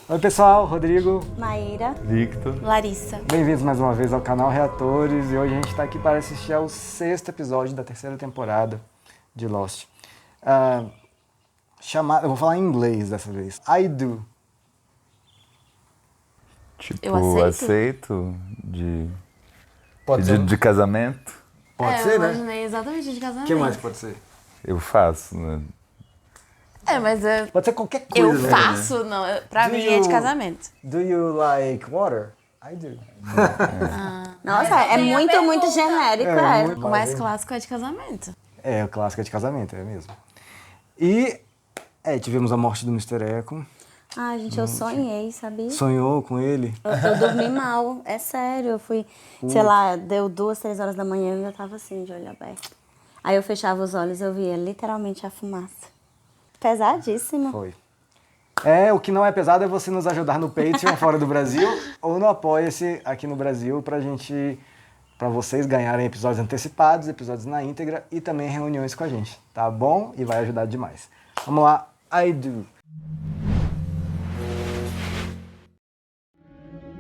Oi pessoal, Rodrigo, Maíra, Victor, Larissa. bem-vindos mais uma vez ao canal Reatores e hoje a gente está aqui para assistir ao 6º episódio da 3ª temporada de Lost. Eu vou falar em inglês dessa vez. I do. tipo, Eu aceito de Pode pedido ser? de casamento. Pode ser, eu né? imaginei exatamente de O casamento. que mais pode ser? Eu faço, né? Mas Pode ser qualquer eu coisa. né? faço, não. Pra Do mim é de you- casamento. Do you like water? I do. Nossa, é muito genérico, muito O mais mas- clássico é de casamento. É, o clássico é de casamento, é mesmo. E tivemos a morte do Mr. Echo. Ai, gente, eu sonhei, sabia? Sonhou com ele? Eu dormi mal, é sério. Eu fui, sei lá, deu 2, 3 horas da manhã e eu ainda tava assim, de olho aberto. Aí eu fechava os olhos e eu via literalmente a fumaça. Pesadíssimo. Foi. O que não é pesado é você nos ajudar no Patreon fora do Brasil ou no Apoia-se aqui no Brasil pra vocês ganharem episódios antecipados, episódios na íntegra e também reuniões com a gente, tá bom? E vai ajudar demais. Vamos lá, I do.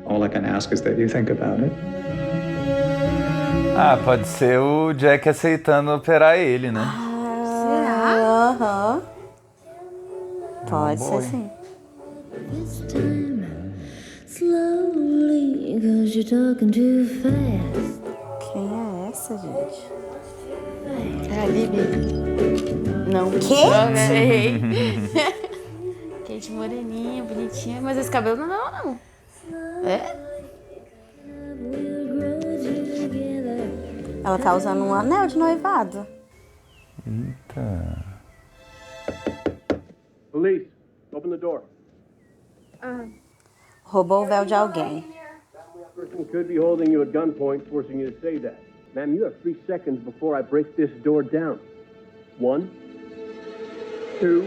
All I can ask is that you think about it. Ah, pode ser o Jack aceitando operar ele, né? Aham. Pode boa, ser hein? sim. Slowly, 'cause you're talking too fast. Quem é essa, gente? É a Libby. Não. Quê? Errei. Kate moreninha, bonitinha. Mas esse cabelo não. É? Ela tá usando um anel de noivado. Eita. Police, open the door. Roubou o véu de alguém. That person could be holding you at gunpoint, forcing you to say that. Ma'am, you have 3 seconds before I break this door down. 1, 2.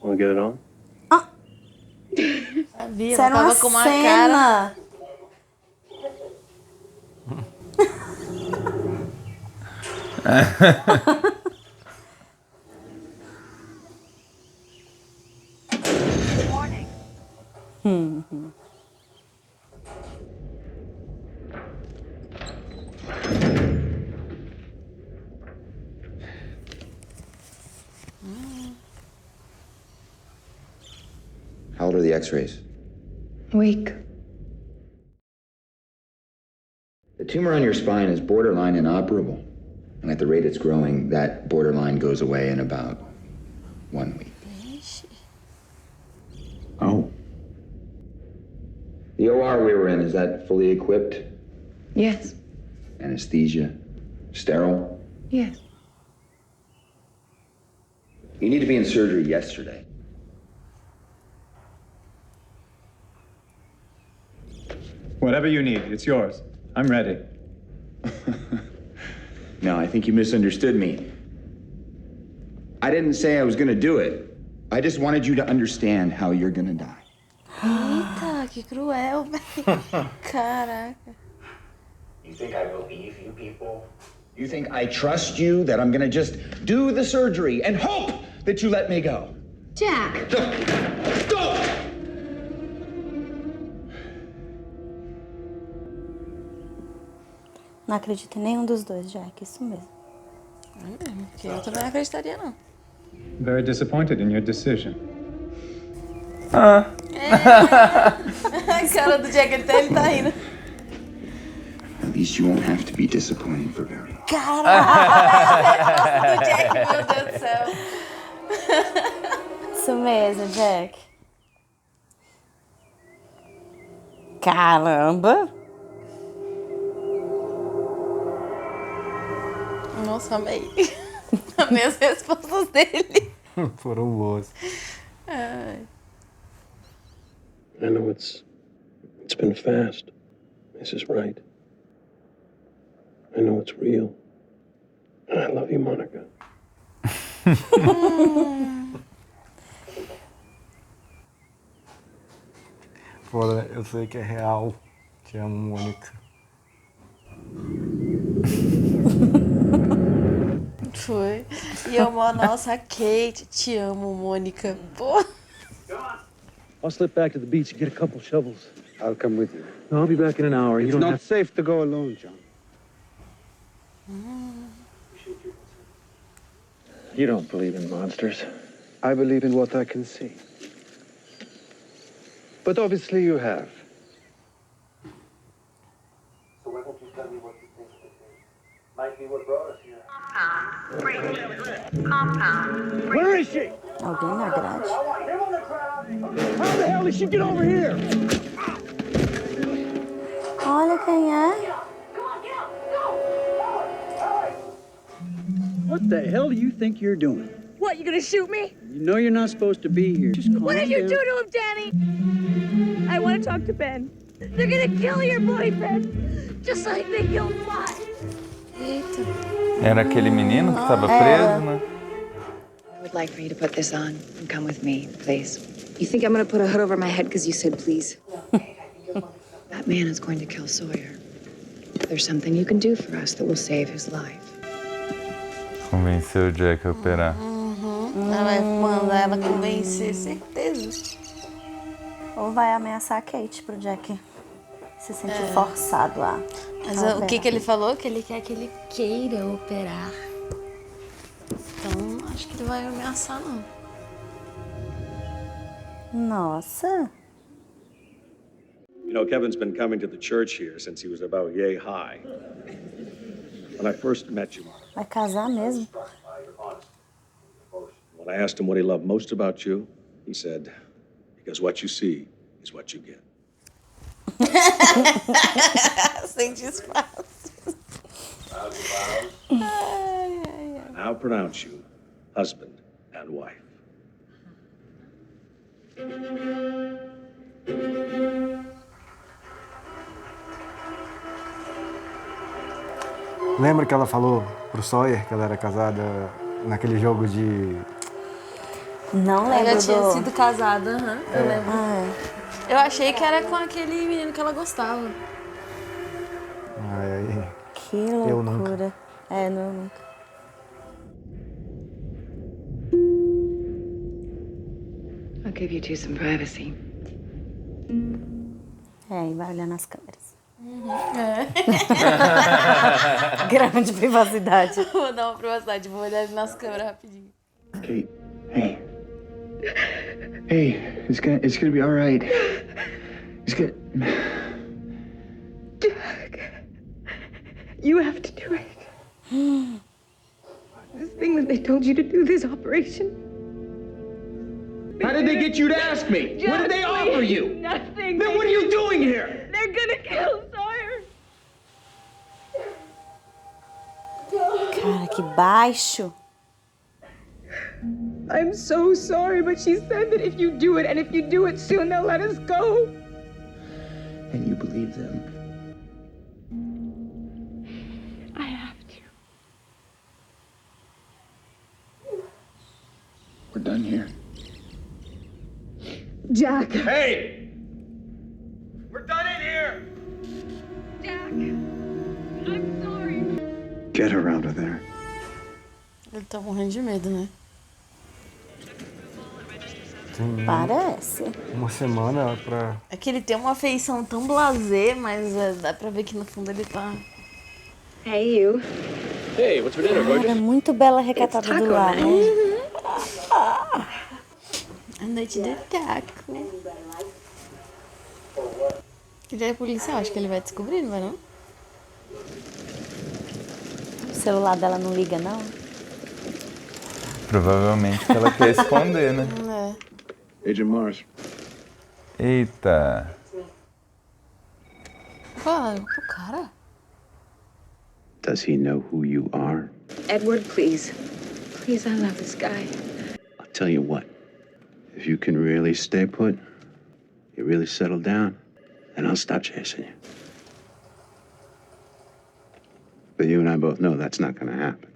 Want to get it on? Sabia, Isso ela era uma tava com uma cara. cena. How old are the x-rays? Weak. The tumor on your spine is borderline inoperable. And at the rate it's growing, that borderline goes away in about 1 week. Oh. The OR we were in, is that fully equipped? Yes. Anesthesia? Sterile? Yes. You need to be in surgery yesterday. Whatever you need, it's yours. I'm ready. No, I think you misunderstood me. I didn't say I was gonna do it. I just wanted you to understand how you're gonna die. Eita, que cruel, velho. Caraca. You think I believe you people? You think I trust you that I'm gonna just do the surgery and hope that you let me go? Jack. Don't! Não acredito em nenhum dos dois, Jack. Isso mesmo. Que eu também não acreditaria, não. Very disappointed in your decision. A cara do Jack, ele tá rindo. At least you won't have to be disappointed for very long. Do Jack, meu Deus do céu. Isso mesmo, Jack. Caramba! Nossa, amei. Amei as respostas dele. Foram boas. Ai. I know it's been fast. This is right. I know it's real. And I love you, Monica. Foda, eu sei que é real. Te amo, Mônica. Foi. E eu, nossa, Kate, te amo, Mônica. Pô. I'll slip back to the beach and get a couple shovels. I'll come with you. No, I'll be back in an hour. It's You don't not have... safe to go alone, John. You don't believe in monsters. I believe in what I can see. But obviously you have. So why don't you tell me what you think of the case? Might be what brought us here. Where is she? Alguém na grade? How the hell did she get over here? Olha quem é. What the hell do you think you're doing? What, you gonna shoot me? You know you're not supposed to be here. Just calm What did you down. do to him, Danny? I want to talk to Ben. They're gonna kill your boyfriend, just like they killed mine. Eita. Era aquele menino que estava preso, né? I would like for you to put this on and come with me, please. You think I'm gonna put a hood over my head because you said please? That man is going to kill Sawyer. There's something you can do for us that will save his life. Convenceu o Jack a operar. Ela vai mandar ela convencer, certeza. Ou vai ameaçar a Kate pro Jack se sentir forçado a... Mas o que ele falou? Que ele quer que ele queira operar. Então, acho que ele vai ameaçar, não. Nossa. You know, Kevin's been coming to the church here since he was about yay high. When I first met you, Vai casar mesmo? when I asked him what he loved most about you, he said, because what you see is what you get. Sem disfarce. I now pronounce you husband and wife. Lembra que ela falou pro Sawyer que ela era casada naquele jogo de... Não lembro Ela já tinha do... sido casada, eu lembro. Ah, Eu achei que era com aquele menino que ela gostava. Ai, que Eu nunca. loucura. É, não, nunca. I'll give you two some privacy. É, e vai olhar nas câmeras. É. Grande privacidade. Vou dar uma privacidade, vou olhar nas câmeras rapidinho. Kate, hey. Hey, it's gonna be all right. It's gonna... Jack, you have to do it. This thing that they told you to do, this operation. How did they get you to ask me? Jack, What did they offer please. you? Nothing. Then what are you doing here? They're gonna kill Sawyer. Cara, que baixo. I'm so sorry, but she said that if you do it, and if you do it soon, they'll let us go. And you believe them? I have to. We're done here. Jack. Hey! We're done in here! Jack. I'm sorry. Get her out of there. Ele tá morrendo de medo, né? Tem Parece. uma semana pra... É que ele tem uma feição tão blasé, mas dá pra ver que no fundo ele tá... Hey, you. Hey, what's for dinner, Ela é muito bela recatada do lar, né? A noite do taco. Ele é policial, acho que ele vai descobrir, não vai não? O celular dela não liga, não? Provavelmente que ela quer esconder, né? É. Agent Mars. Eita. Fala pro cara. Does he know who you are? Edward, please. Please, I love this guy. I'll tell you what. If you can really stay put, you really settle down, then I'll stop chasing you. But you and I both know that's not gonna happen.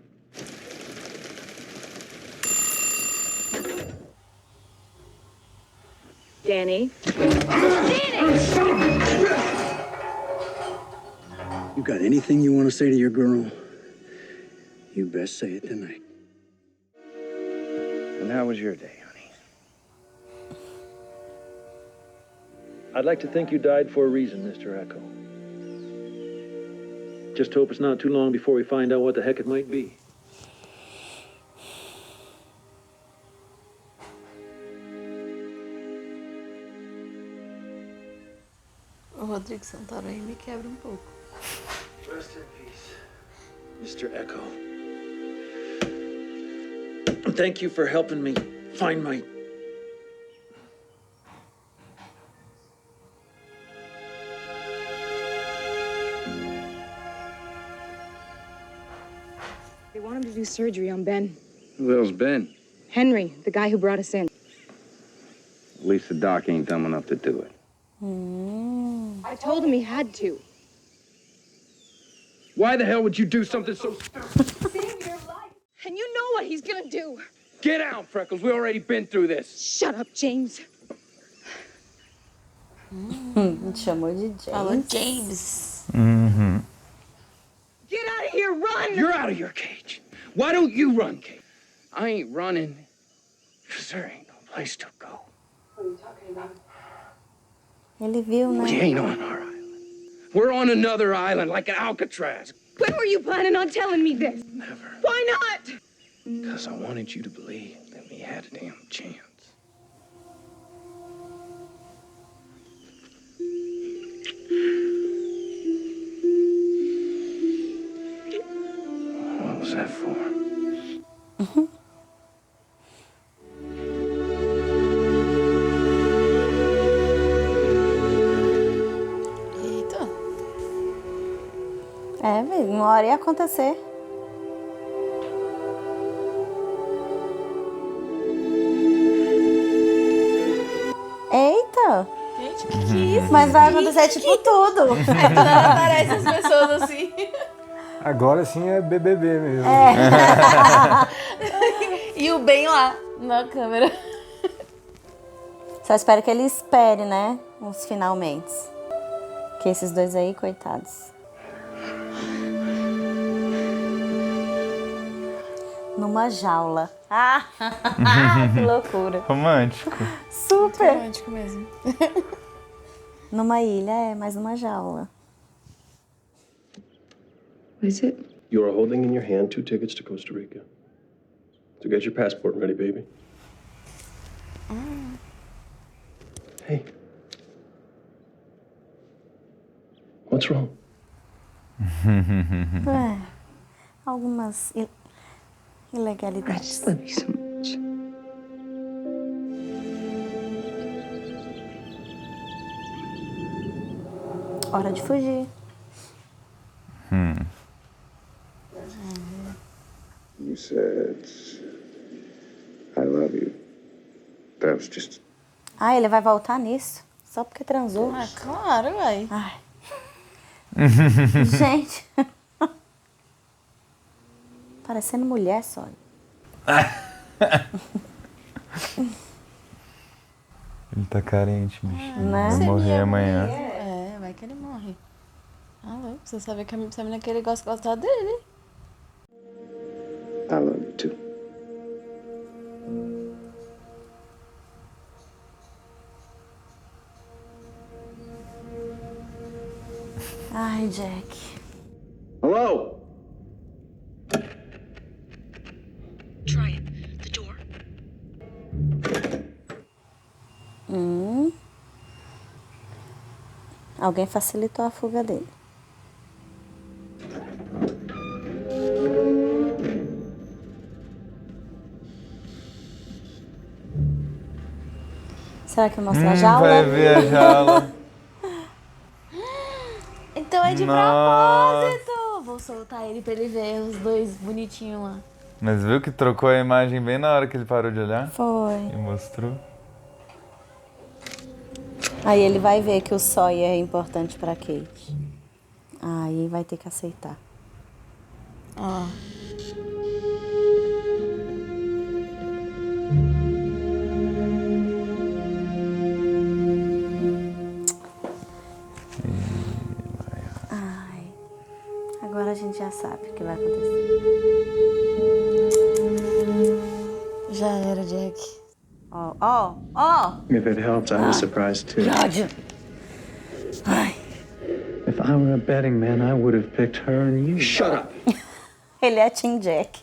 Danny. You got anything you want to say to your girl? You best say it tonight. And how was your day, honey? I'd like to think you died for a reason, Mr. Echo. Just hope it's not too long before we find out what the heck it might be. O Rodrigo Santoro aí me quebra um pouco. Rest in peace, Mr. Echo. Thank you for helping me find my... They want him to do surgery on Ben. Who the hell's Ben? Henry, the guy who brought us in. At least the doc ain't dumb enough to do it. I told him he had to. Why the hell would you do something so stupid? And you know what he's gonna do. Get out, Freckles. We already been through this. Shut up, James. Chamou de Falou James. James. Get out of here, run! You're out of your cage. Why don't you run, Kate? I ain't running. Because there ain't no place to go. What are you talking about? Ele viu, né? We ain't on our island. We're on another island, like an Alcatraz. When were you planning on telling me this? Never. Why not? Because I wanted you to believe that we had a damn chance. What was that for? Eita. É, velho, uma hora ia acontecer. Eita! Gente, que é isso? Mas vai acontecer tipo tudo. Aí do nada aparecem as pessoas assim. Agora sim é BBB mesmo. E o Ben lá na câmera. Só espero que ele espere, né? Uns finalmente. Que esses dois aí, coitados. Numa jaula. Ah, que loucura. Romântico. Super. Romântico mesmo. Numa ilha, mas numa jaula. What is it? You are holding in your hand 2 tickets to Costa Rica. So get your passport ready, baby. Hey. What's wrong? Algumas ilegalidades. I love you so much. Hora de fugir. You said, I love you. That was just... Ah, ele vai voltar nisso. Só porque transou. Ah, claro, uai. Ai. Gente. Parecendo mulher só. Ele tá carente, bicho. Né? Vai morrer amanhã. É, vai que ele morre. Ah, vai. Você sabe que a menina que ele gosta dele. I love you too. Ai, Jack. Hello? Try it. The door. Alguém facilitou a fuga dele. Será que mostra a jaula? Vai ver a jaula. Então é de propósito. Vou soltar ele pra ele ver os dois bonitinhos lá. Mas viu que trocou a imagem bem na hora que ele parou de olhar? Foi. E mostrou. Aí ele vai ver que o Sawyer é importante pra Kate. Aí vai ter que aceitar. Ó. Ai. Agora a gente gente já sabe o que vai acontecer. Já era, Jack. Ó. If it helps, I was surprised too. Ódio. Ai. If I were a betting man, I would have picked her and you. Shut up. Ele é Team Jack.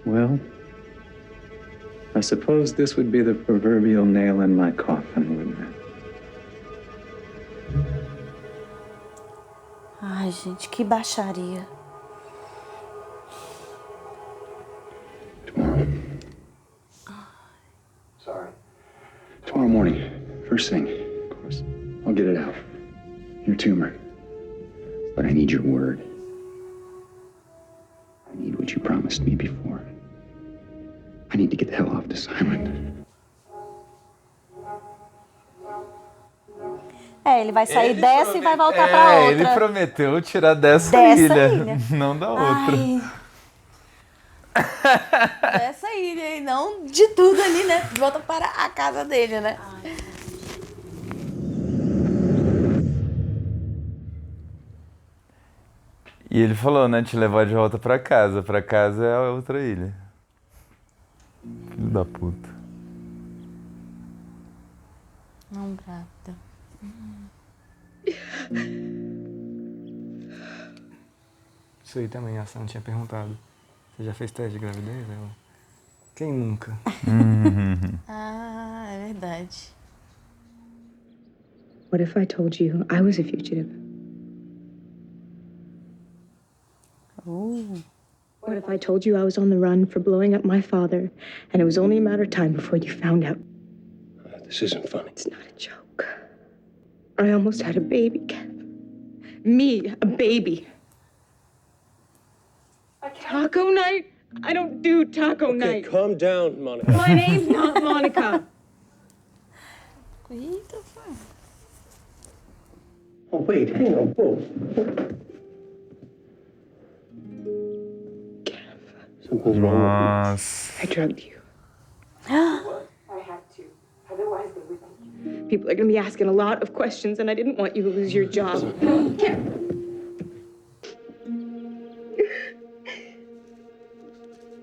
Well, I suppose this would be the proverbial nail in my coffin, wouldn't it? Ai, gente, que baixaria. Sorry. Tomorrow morning, first thing, of course. I'll get it out. Your tumor. But I need your word. I need what you promised me before. I need to get the hell off this island. Ele vai sair dessa e vai voltar pra outra. Ele prometeu tirar dessa ilha, não da outra. Dessa ilha e não de tudo ali, né? Volta para a casa dele, né? E ele falou, né, te levar de volta pra casa. Pra casa é a outra ilha. Filho da puta. Não grávida. Isso aí também, a Sam tinha perguntado. Você já fez teste de gravidez? Ela? Quem nunca? Ah, é verdade. What if I told you I was a fugitive? Ooh. What if I told you I was on the run for blowing up my father, and it was only a matter of time before you found out? This isn't funny. It's not a joke. I almost had a baby, Kev. Me, a baby. Taco night? I don't do taco Okay, night. calm down, Monica. My name's not Monica. Eita, Oh, wait, hang on. Whoa. Something's wrong Nossa. I drugged you. I had to. Otherwise, they would. People are going to be asking a lot of questions, and I didn't want you to lose your job.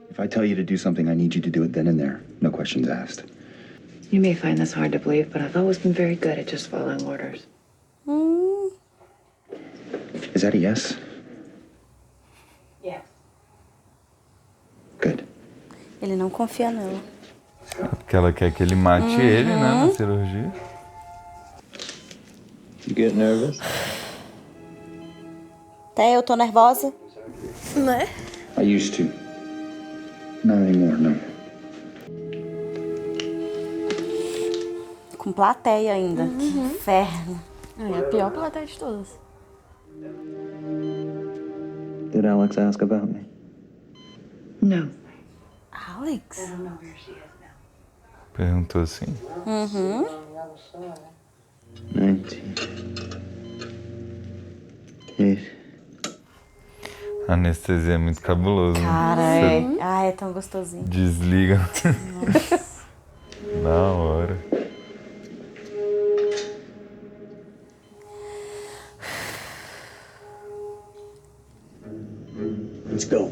If I tell you to do something, I need you to do it then and there. No questions asked. You may find this hard to believe, but I've always been very good at just following orders. Is that a yes? Yes. Good. Ele não confia nela. Porque ela quer que ele mate ele, né, na cirurgia. You get nervous? Até eu tô nervosa. Né? I used to. Not anymore, no. Com plateia ainda. Que inferno. É a pior plateia de todas. Did Alex ask about me? No. Alex? I don't know where she is now. Perguntou assim. Uhum. 19. 8. A anestesia é muito cabuloso. Né? Cara, é. Ai, é tão gostosinho. Desliga. Na hora. Let's go.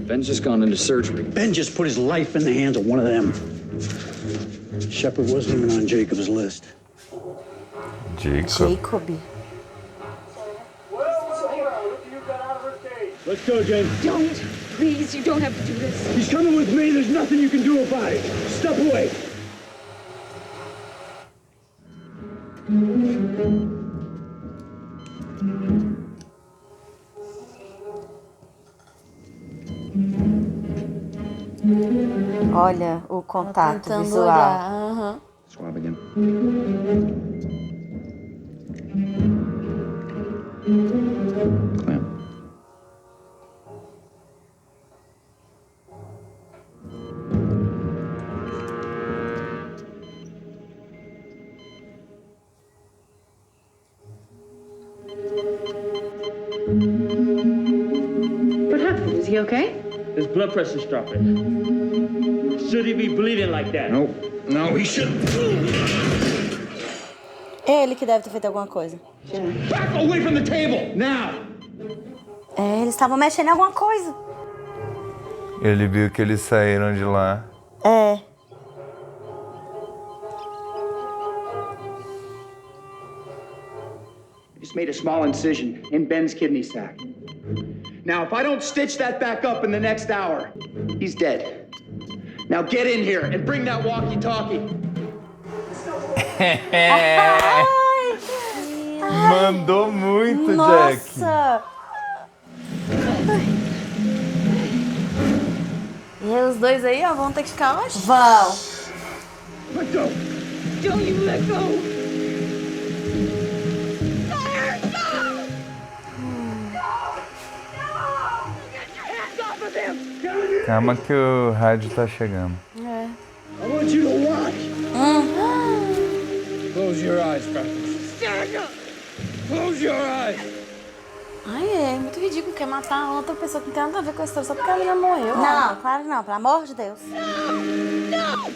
Ben's just gone into surgery. Ben just put his life in the hands of one of them. Shepard wasn't even on Jacob's list. Jacob. Let's go, Jane. Don't. Please, you don't have to do this. He's coming with me. There's nothing you can do about it. Step away. Olha o contato Tentando visual. olhar. Aham. Swab again. Clamp. What happened? Is he okay? His blood pressure's dropping. Should he be bleeding like that? No, he shouldn't. Ele que deve ter feito alguma coisa. Back away from the table, now! É, eles estavam mexendo em alguma coisa. Ele viu que eles saíram de lá. É. Just made a small incision in Ben's kidney sac. Now, if I don't stitch that back up in the next hour, he's dead. Now get in here and bring that walkie-talkie. Mandou muito, Jack. Nossa! E os dois aí, ó, vão ter que ficar, oxe. Vão. Let go! Don't you let go! Calma que o rádio tá chegando. É. I want you to watch. Close your eyes, Francis. Stand up. Close your eyes. Ai, é muito ridículo quer matar outra pessoa que não tem nada a ver com a história só porque a menina morreu. Não, claro não, pelo amor de Deus. No!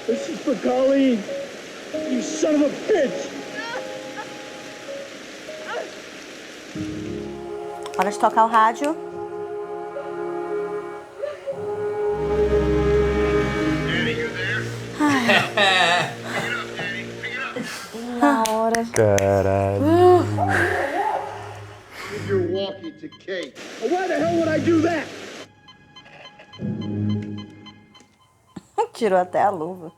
This is for Colleen. You son of a bitch! Hora de tocar o rádio. Na hora. Caralho. Give your walkie to Kate. Why the hell would I do that? Tirou até a luva.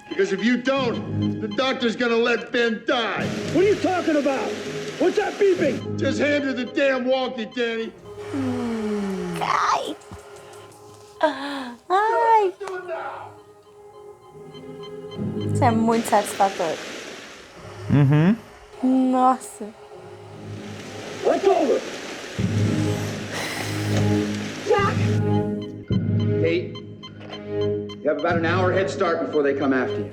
Because if you don't, the doctor's gonna let Ben die. What are you talking about? What's that beeping? Just hand her the damn walkie, Danny. Ai! Ai! Isso é muito satisfatório. Uhum. Nossa. Let's over. Kate, you have about an hour head start before they come after you.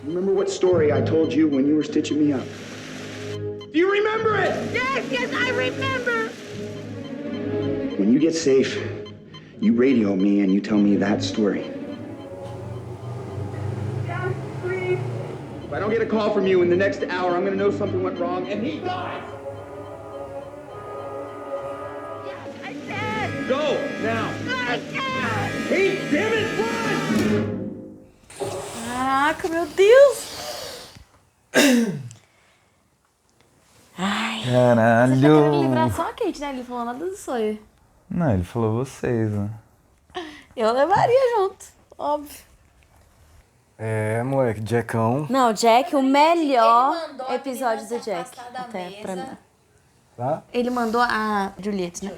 Remember what story I told you when you were stitching me up? Do you remember it? Yes, I remember. When you get safe, you radio me and you tell me that story. If I don't get a call from you in the next hour, I'm gonna know something went wrong and he dies. I said. Go now. I can't. Kate, damn it, run! Caraca, meu Deus! Ai. Você tá querendo Caralho. livrar só a Kate, né? Ele falou nada do sonho. Não, ele falou vocês, né? Eu levaria junto, óbvio. É, moleque, Jackão. Não, Jack, o melhor Ele mandou a episódio menina do se Jack. afastar da Até mesa. pra mim. Tá? Ele mandou a Juliette, né?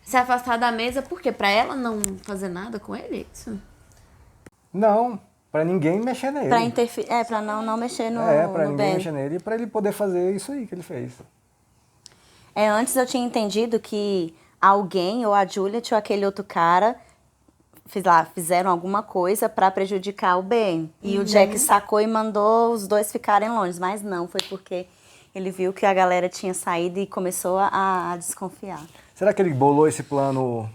Se afastar da mesa, por quê? Pra ela não fazer nada com ele? É isso? Não, pra ninguém mexer nele. Pra interferir. É, pra não mexer no, pra no ninguém Ben. mexer nele e pra ele poder fazer isso aí que ele fez. É, antes eu tinha entendido que alguém, ou a Juliet ou aquele outro cara, fizeram alguma coisa pra prejudicar o Ben. E o Jack sacou e mandou os dois ficarem longe. Mas não, foi porque ele viu que a galera tinha saído e começou a desconfiar. Será que ele bolou esse plano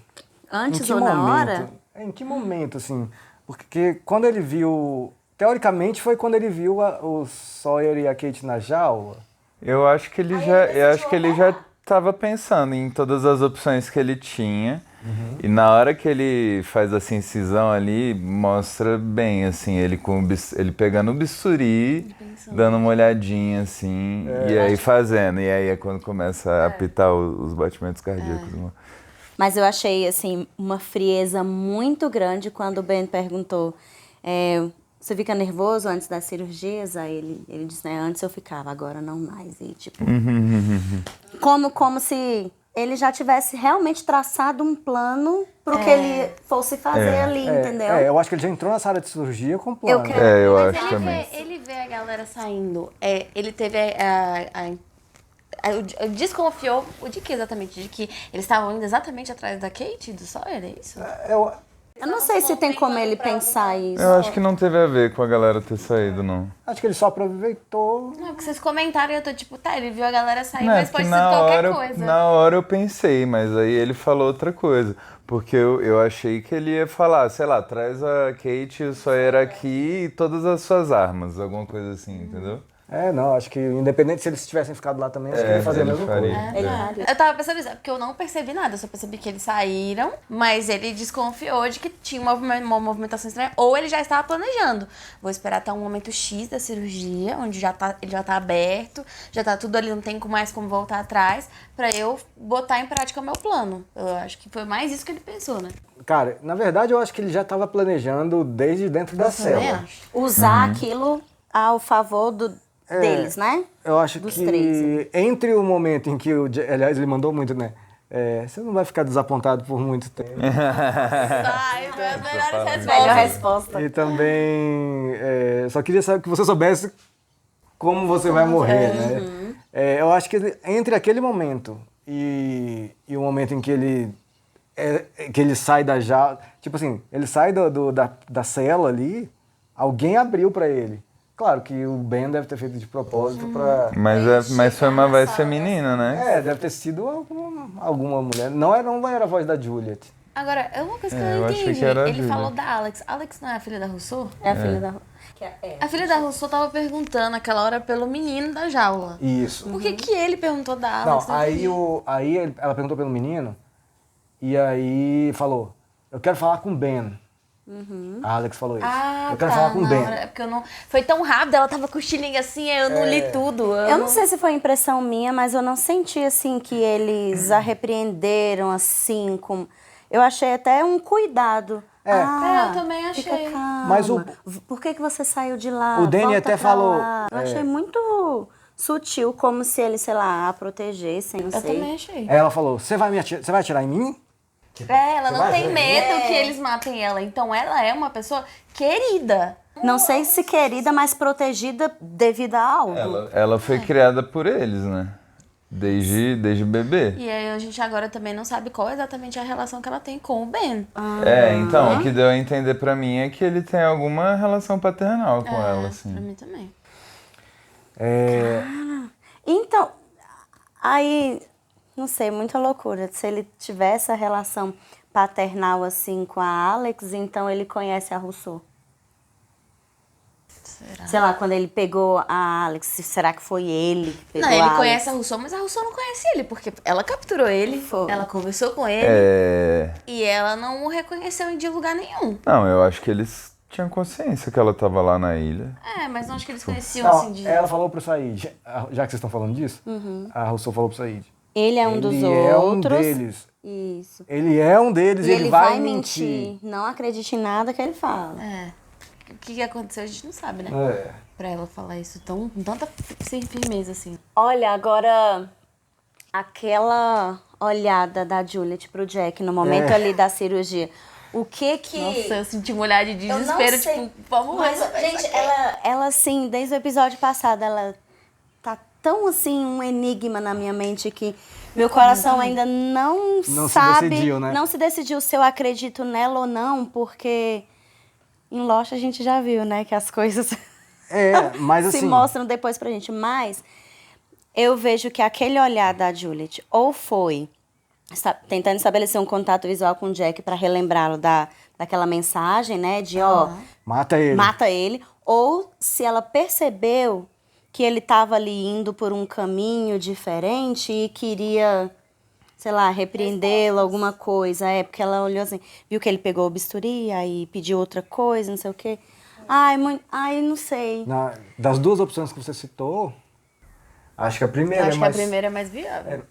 Antes em que ou momento? na hora? Em que momento, assim? Porque quando ele viu... Teoricamente foi quando ele viu o Sawyer e a Kate na jaula. Eu acho que ele já estava pensando em todas as opções que ele tinha. E na hora que ele faz essa incisão ali, mostra bem, assim, ele ele pegando o bisturi, dando uma olhadinha, assim, e aí fazendo. E aí é quando começa a apitar os batimentos cardíacos. Mas eu achei, assim, uma frieza muito grande quando o Ben perguntou, você fica nervoso antes das cirurgias? Aí ele disse, né, antes eu ficava, agora não mais. E, tipo, como se ele já tivesse realmente traçado um plano pro que ele fosse fazer ali, entendeu? Eu acho que ele já entrou na sala de cirurgia com plano. Eu Mas acho também. ele vê a galera saindo. Ele teve desconfiou de que exatamente? De que eles estavam indo exatamente atrás da Kate, do Sawyer, é isso? Eu não sei se tem como ele pensar isso. Eu acho que não teve a ver com a galera ter saído, não. Acho que ele só aproveitou. Não, porque vocês comentaram e eu tô tipo, tá, ele viu a galera sair, Não, mas porque pode ser qualquer coisa. Na hora eu pensei, mas aí ele falou outra coisa. Porque eu achei que ele ia falar, sei lá, traz a Kate e o Sawyer aqui e todas as suas armas, alguma coisa assim, entendeu? Não, acho que independente se eles tivessem ficado lá também, acho que ele ia fazer a mesma coisa. Eu tava pensando isso, porque eu não percebi nada, eu só percebi que eles saíram, mas ele desconfiou de que tinha uma movimentação estranha, ou ele já estava planejando. Vou esperar até um momento X da cirurgia, onde ele já tá aberto, já tá tudo ali, não tem mais como voltar atrás, pra eu botar em prática o meu plano. Eu acho que foi mais isso que ele pensou, né? Cara, na verdade eu acho que ele já estava planejando desde dentro da cela. Usar aquilo ao favor deles, né? Eu acho Dos que três. entre o momento em que aliás, ele mandou muito, né? Você não vai ficar desapontado por muito tempo. Ai, Melhor resposta. E também só queria saber que você soubesse como você vai morrer, né? Eu acho que entre aquele momento e o momento em que ele sai da jaula, tipo assim, ele sai da cela ali, alguém abriu pra ele. Claro que o Ben deve ter feito de propósito pra... Mas foi uma voz feminina, né? Deve ter sido alguma mulher. Não era a voz da Juliet. Agora, é uma coisa que eu eu não achei entendi. que era a Ele Julia. falou da Alex. Alex não é a filha da Rousseau? É a filha da... A filha da Rousseau tava perguntando aquela hora pelo menino da jaula. Isso. Por que ele perguntou da Alex? Não, aí ela perguntou pelo menino e aí falou, eu quero falar com o Ben. A Alex falou isso. Ah, eu quero falar com o Ben. É porque eu não... Foi tão rápido, ela tava cochilinha assim, eu não li tudo. Eu não sei se foi impressão minha, mas eu não senti, assim, que eles a repreenderam, assim, com... Eu achei até um cuidado. Eu também achei. Fica calma. Mas Por que você saiu de lá? O Danny Volta até pra falou... lá. Eu achei muito sutil, como se eles, sei lá, a protegessem, não sei. Eu também achei. Ela falou, você vai atirar em mim? Ela não tem medo que eles matem ela. Então ela é uma pessoa querida. Não sei se querida, mas protegida devido a algo. Ela foi criada por eles, né? Desde bebê. E aí a gente agora também não sabe qual exatamente a relação que ela tem com o Ben. Então, o que deu a entender pra mim é que ele tem alguma relação paternal com ela, assim. Pra mim também. Então, aí, não sei, muita loucura. Se ele tivesse a relação paternal assim com a Alex, então ele conhece a Rousseau. Será? Sei lá, quando ele pegou a Alex, será que foi ele que pegou Não, ele a Alex? conhece a Rousseau, mas a Rousseau não conhece ele, porque ela capturou ele, ela conversou com ele e ela não o reconheceu de lugar nenhum. Não, eu acho que eles tinham consciência que ela tava lá na ilha. Mas não acho que eles conheciam Não, assim de... ela falou pro Said, já que vocês estão falando disso, a Rousseau falou pro Said. Ele é um dos outros. Ele é um deles. Isso. Ele é um deles e ele vai mentir. Não acredite em nada que ele fala. O que aconteceu a gente não sabe, né? Pra ela falar isso com tanta firmeza assim. Olha, agora aquela olhada da Juliet pro Jack no momento ali da cirurgia. O que Nossa, eu senti uma olhada de desespero, tipo, vamos mas, resolver gente, isso aqui. ela assim, desde o episódio passado, ela tá tão assim um enigma na minha mente que meu coração ainda não sabe, se decidiu, né? não se decidiu se eu acredito nela ou não, porque em Lost a gente já viu, né, que as coisas mas se assim, mostram depois pra gente, mas eu vejo que aquele olhar da Juliet ou foi tentando estabelecer um contato visual com o Jack pra relembrá-lo daquela mensagem, né, de mata ele, ou se ela percebeu que ele estava ali indo por um caminho diferente e queria, sei lá, repreendê-lo, alguma coisa. Porque ela olhou assim, viu que ele pegou o bisturi, aí pediu outra coisa, não sei o quê. Ai, não sei. Das duas opções que você citou, acho que a primeira Acho que a primeira é mais viável.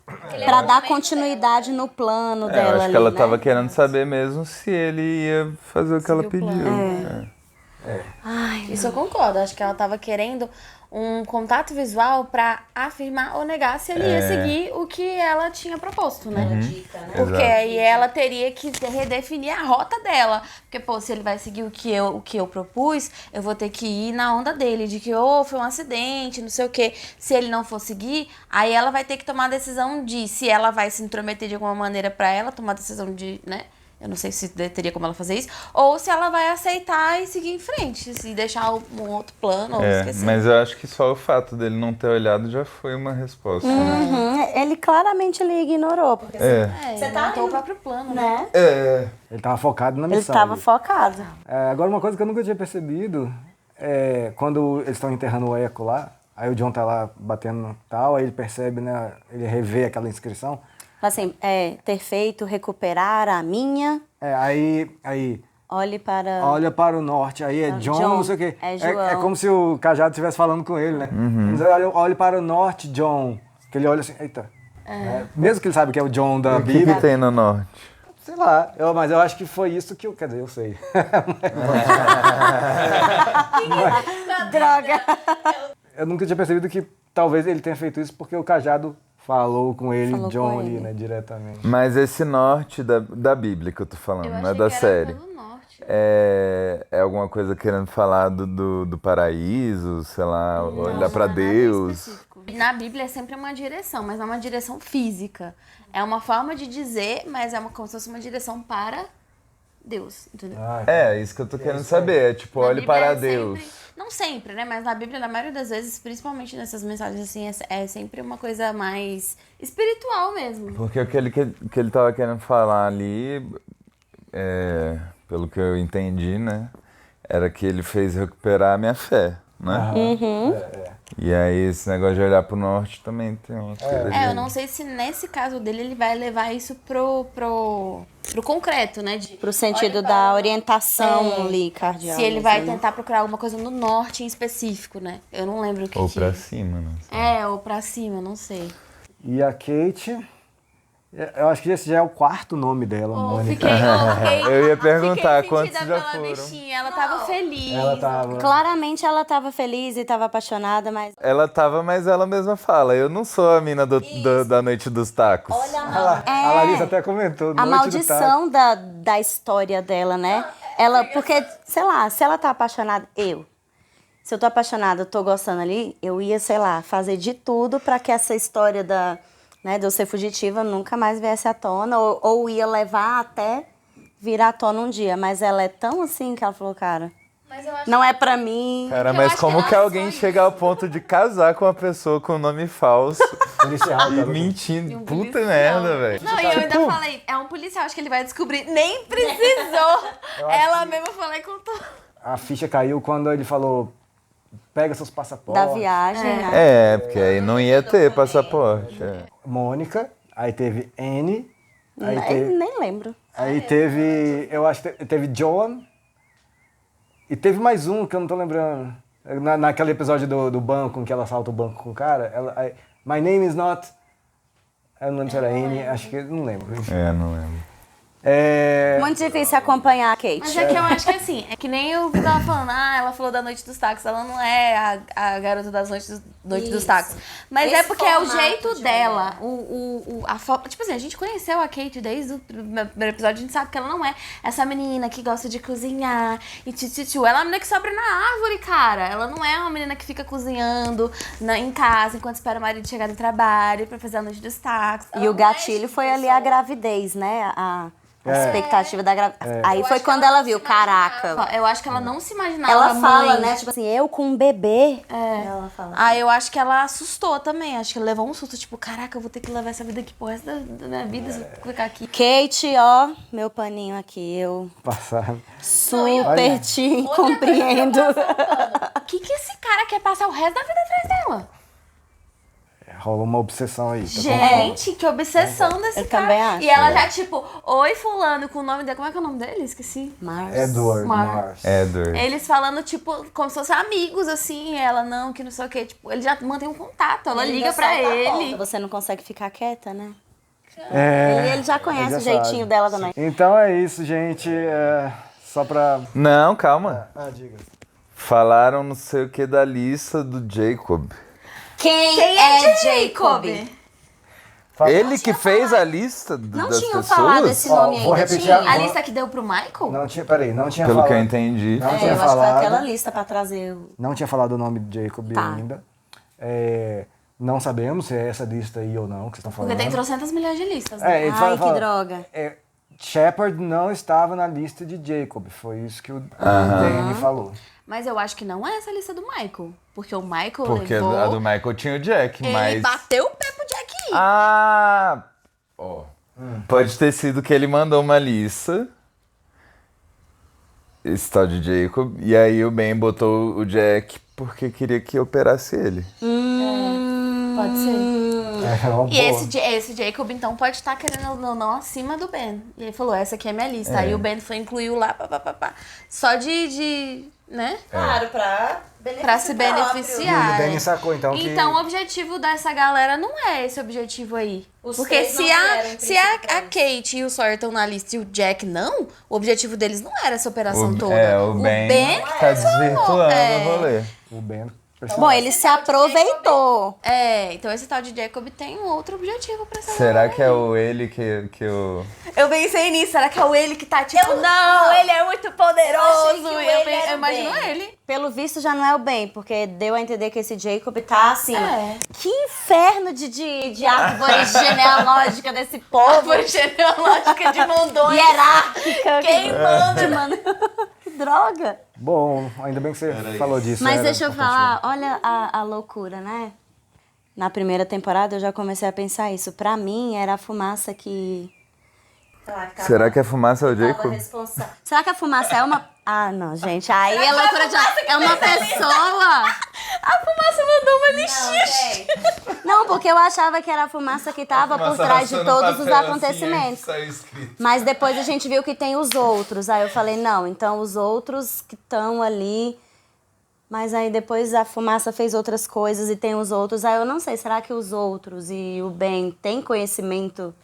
Pra dar continuidade no plano dela. Eu acho ali, que ela né? tava querendo saber mesmo se ele ia fazer o que ela pediu. Isso eu concordo. Acho que ela tava querendo um contato visual pra afirmar ou negar se ele ia seguir o que ela tinha proposto, né? Porque Exato. aí ela teria que redefinir a rota dela. Porque, se ele vai seguir o que eu propus, eu vou ter que ir na onda dele, de que foi um acidente, não sei o quê. Se ele não for seguir, aí ela vai ter que tomar a decisão de se ela vai se intrometer de alguma maneira pra ela, tomar a decisão de, né? Eu não sei se teria como ela fazer isso. Ou se ela vai aceitar e seguir em frente. Se deixar um outro plano ou esquecer. Mas eu acho que só o fato dele não ter olhado já foi uma resposta. Né? Ele claramente ignorou. Porque Você montou o próprio plano, né? Ele tava focado na missão. Ele tava focado. Agora, uma coisa que eu nunca tinha percebido é quando eles estão enterrando o Echo lá, aí o John tá lá batendo e tal, aí ele percebe, né? Ele revê aquela inscrição. Assim, ter feito, recuperar a minha. Aí olha para o norte, aí é John, não sei o quê. João. É como se o Cajado estivesse falando com ele, né? Olha para o norte, John. Que ele olha assim, eita. Mesmo que ele sabe que é o John da Bíblia. O que tem no norte? Sei lá, mas eu acho que foi isso que quer dizer, eu sei. Droga! Eu nunca tinha percebido que talvez ele tenha feito isso porque o Cajado falou com ele, John, com ali, ele. né, diretamente. Mas esse norte da Bíblia que eu tô falando, não é da série. É alguma coisa querendo falar do paraíso, sei lá, olhar pra Deus. Na Bíblia é sempre uma direção, mas não é uma direção física. É uma forma de dizer, mas é como se fosse uma direção para Deus, entendeu? Isso que eu tô querendo saber. É tipo, olhe para Deus. Não sempre, né? Mas na Bíblia, na maioria das vezes, principalmente nessas mensagens assim, é sempre uma coisa mais espiritual mesmo. Porque o que ele tava querendo falar ali, pelo que eu entendi, né? Era que ele fez recuperar a minha fé, né? E aí esse negócio de olhar pro norte também tem uma coisa. Eu não sei se nesse caso dele ele vai levar isso pro concreto, né? Pro sentido da orientação ali, cardial. Se ele vai tentar procurar alguma coisa no norte em específico, né? Eu não lembro o que Ou pra cima, né? Ou pra cima, não sei. E a Kate, eu acho que esse já é o quarto nome dela, Mônica. Eu ia perguntar quantos já foram. Bichinha, ela tava feliz. Claramente ela tava feliz e tava apaixonada, mas... Ela tava, mas ela mesma fala, eu não sou a mina da Noite dos Tacos. Olha, a Larissa até comentou. A maldição da história dela, né? Porque, sei lá, se ela tá apaixonada, se eu tô apaixonada, eu tô gostando ali, eu ia, sei lá, fazer de tudo pra que essa história de eu ser fugitiva nunca mais viesse à tona, ou ia levar até virar à tona um dia. Mas ela é tão assim que ela falou, cara, não é pra mim. Cara, mas como que alguém chega ao ponto de casar com uma pessoa com nome falso e mentindo? Puta merda, velho. Não, e eu ainda falei, é um policial, acho que ele vai descobrir. Nem precisou. Ela mesma falou e contou. A ficha caiu quando ele falou, pega seus passaportes. Da viagem, porque aí não ia ter passaporte. Mônica, aí teve Annie. Nem lembro. Aí teve, eu acho que teve Joan. E teve mais um que eu não tô lembrando. Naquele episódio do banco, em que ela assalta o banco com o cara. My name is not... Eu não lembro se era Annie, acho que... Não lembro. Não lembro. Muito difícil acompanhar a Kate. Mas é que eu acho que assim, é que nem eu tava falando, ela falou da Noite dos Tacos, ela não é a garota das Noite dos Tacos. Mas é porque é o jeito dela, a forma. Tipo assim, a gente conheceu a Kate desde o primeiro episódio, a gente sabe que ela não é essa menina que gosta de cozinhar e tchutchu. Ela é uma menina que sobe na árvore, cara. Ela não é uma menina que fica cozinhando em casa enquanto espera o marido chegar do trabalho pra fazer a Noite dos Tacos. E o gatilho foi ali a gravidez, né? A expectativa da gravidez. Aí foi quando ela viu, caraca. Eu acho que ela não se imaginava. Ela fala, mãe. né? Tipo assim, eu com um bebê. Ela fala. Eu acho que ela assustou também. Acho que ela levou um susto, tipo, caraca, eu vou ter que levar essa vida aqui pro resto da minha vida, se eu ficar aqui. Kate, ó, meu paninho aqui, eu Passado. super te compreendo. O que esse cara quer passar o resto da vida atrás dela? Rola uma obsessão aí. Gente, que obsessão desse cara. Também acho. E ela já, tipo, oi fulano, com o nome dele. Como é que é o nome dele? Esqueci. Edward. Eles falando, tipo, como se fossem amigos, assim. Ela, não, que não sei o quê. Tipo, ele já mantém um contato. Ela liga pra ele. Você não consegue ficar quieta, né? É, ele já conhece o jeitinho dela também. Então é isso, gente. Só pra... Não, calma. Diga. Falaram não sei o que da lista do Jacob. Quem é Jacob? Ele que fez a lista das pessoas? Não tinham falado esse nome vou ainda. repetir A lista que deu pro Michael? Não tinha, peraí, não tinha Pelo falado. que eu entendi. Não tinha eu falado. acho que foi aquela lista pra trazer o... Não tinha falado o nome de Jacob ainda. Não sabemos se é essa lista aí ou não que vocês estão falando. Porque tem trocentas milhões de listas, né? Ai, que droga. Shepard não estava na lista de Jacob. Foi isso que o Danny falou. Mas eu acho que não é essa lista do Michael. Porque o Michael Porque levou... a do Michael tinha o Jack, mas... Ele bateu o pé pro Jack ir. Ah! Ó. Pode ter sido que ele mandou uma lista, esse tal de Jacob, e aí o Ben botou o Jack porque queria que operasse ele. Pode ser. É, E esse Jacob, então, pode estar querendo ou não acima do Ben. E ele falou, essa aqui é minha lista. Aí o Ben foi incluiu lá, pá. Só de né? Claro, Pra se beneficiar. E o Danny sacou, então, que... Então, o objetivo dessa galera não é esse objetivo aí. Os Porque três não se a Kate e o Sawyer estão na lista e o Jack não, o objetivo deles não era essa operação toda. O Ben tá desvirtuando o rolê. O Ben... Bom, ele se aproveitou. Então esse tal de Jacob tem um outro objetivo pra essa Será galera que é o ele que o... Eu pensei nisso, será que é o ele que tá tipo, não, ele é muito poderoso. Eu imagino ele. Pelo visto já não é o Ben, porque deu a entender que esse Jacob tá assim. Que inferno de árvore genealógica desse povo. Árvore genealógica de mandões. Hierárquica. Quem manda, mano? Que droga. Bom, ainda bem que você falou disso. Mas deixa eu falar, olha a loucura, né? Na primeira temporada eu já comecei a pensar isso. Pra mim era a fumaça que... Será que a fumaça é o Jacob? Será que a fumaça é uma... Ah, não, gente. Aí é loucura de... É uma pessoa. A fumaça mandou uma lixia. Não, porque eu achava que era a fumaça que tava por trás de todos os acontecimentos. Mas depois a gente viu que tem os outros. Aí eu falei, não, então os outros que estão ali... Mas aí depois a fumaça fez outras coisas e tem os outros. Aí eu não sei, será que os outros e o Ben têm conhecimento...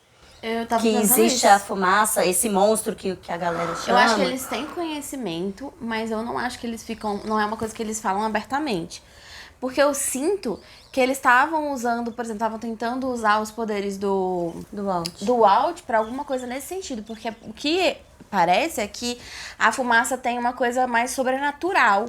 que existe a fumaça, esse monstro que a galera chama? Eu acho que eles têm conhecimento, mas eu não acho que eles ficam... Não é uma coisa que eles falam abertamente. Porque eu sinto que eles estavam usando, por exemplo, estavam tentando usar os poderes do Walt pra alguma coisa nesse sentido. Porque o que parece é que a fumaça tem uma coisa mais sobrenatural,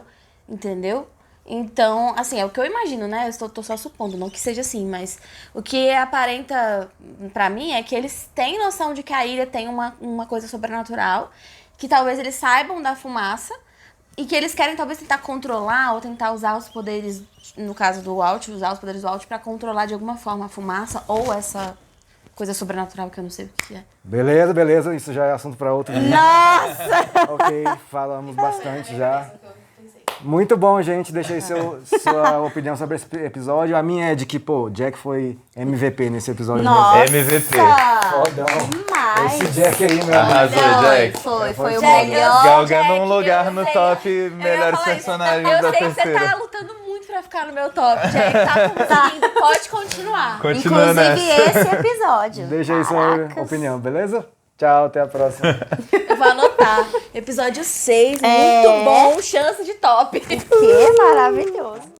entendeu? Então, assim, é o que eu imagino, né? Eu tô só supondo, não que seja assim, mas o que aparenta pra mim é que eles têm noção de que a ilha tem uma coisa sobrenatural, que talvez eles saibam da fumaça e que eles querem talvez tentar controlar ou tentar usar os poderes, no caso do Walt, usar os poderes do Walt pra controlar de alguma forma a fumaça ou essa coisa sobrenatural que eu não sei o que é. Beleza, isso já é assunto pra outro dia. Nossa! Ok, falamos bastante já. Muito bom, gente. Deixa aí sua opinião sobre esse episódio. A minha é de que, Jack foi MVP nesse episódio. Nossa! Mesmo. MVP. Fodão. Demais. Esse Jack aí, meu Arrasou, Jack. Foi o melhor. Galgando um lugar no top melhores personagens da Eu sei que você terceira. tá lutando muito pra ficar no meu top, Jack. Tá conseguindo, pode continuar. Continua Inclusive nessa. esse episódio. Deixa aí sua opinião, beleza? Tchau, até a próxima. Eu vou anotar. Episódio 6, muito bom, chance de top. Que maravilhoso.